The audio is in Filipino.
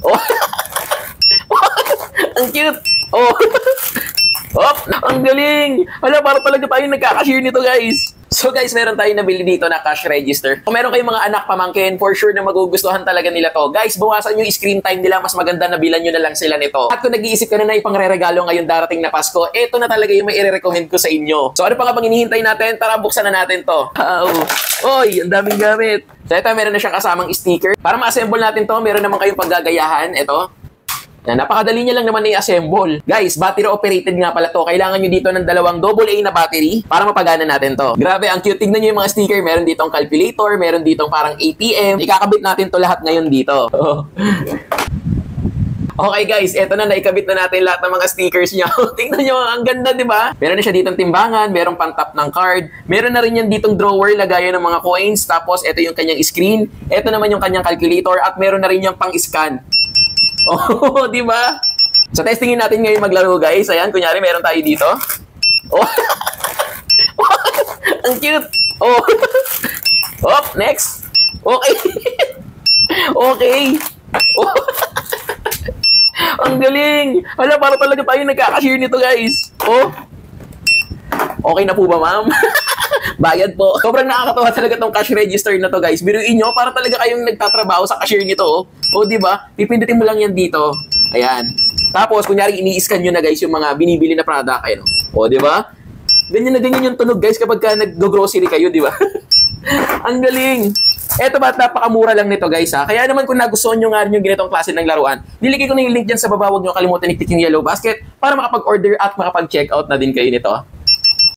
Oh, ang cute. Oh. Oh, ang galing! Wala, para talaga tayo nagkakashare nito, guys. So guys, meron tayong nabili dito na cash register. Kung meron kayong mga anak pamangkin, for sure na magugustuhan talaga nila to. Guys, bawasan yung screen time nila. Mas maganda na bilan nyo na lang sila nito. At kung nag-iisip ka na ipangre-regalo ngayon darating na Pasko, eto na talaga yung may i-recommend ko sa inyo. So ano pa nga bang hinihintay natin? Tara, buksan na natin to. Oy, ang daming gamit. So ito, meron na siyang kasamang sticker. Para ma-assemble natin to, meron naman kayong paggagayahan. Ito. Yan, napakadali niya lang naman i-assemble. Guys, battery operated nga pala to. Kailangan nyo dito ng dalawang AA na battery para mapagana natin to. Grabe, ang cute. Tignan nyo yung mga sticker. Meron ditong calculator, meron ditong parang ATM. Ikakabit natin to lahat ngayon dito. Okay guys, eto na, naikabit na natin lahat ng mga stickers niya. Tingnan nyo, ang ganda, di ba? Meron na siya ditong timbangan, meron pang-tap ng card. Meron na rin yan ditong drawer, lagayan ng mga coins. Tapos, eto yung kanyang screen. Eto naman yung kanyang calculator. At meron na rin yung pang-scan. Oh, di ba? So, testingin natin ngayon maglaro, guys. Ayan, kunyari, meron tayo dito. Oh, ang cute. Oh, oh, next. Okay. Okay. Oh. Ang galing. Wala, para talaga tayo nagkakashare nito, guys. Oh. Okay na po ba, ma'am? Bayad po. Sobrang nakakatawa talaga tong cash register na to, guys. Biruin nyo, para talaga kayong nagtatrabaho sa cashier nito, oh. O, di ba? Pipindutin mo lang yan dito. Ayan. Tapos, kunyari, ini-scan nyo na, guys, yung mga binibili na product. Ayan, o, di ba? Ganyan na ganyan yung tunog, guys, kapag ka nag-grocery kayo, di ba? Ang galing. Eto ba, napakamura lang nito, guys, ha? Kaya naman kung nagustuhan nyo nga rin yung ganitong klase ng laruan, nilagay ko na yung link dyan sa baba. Huwag nyo kalimutan i-click yung yellow basket para makapag-order at makapag-checkout na din kayo nito.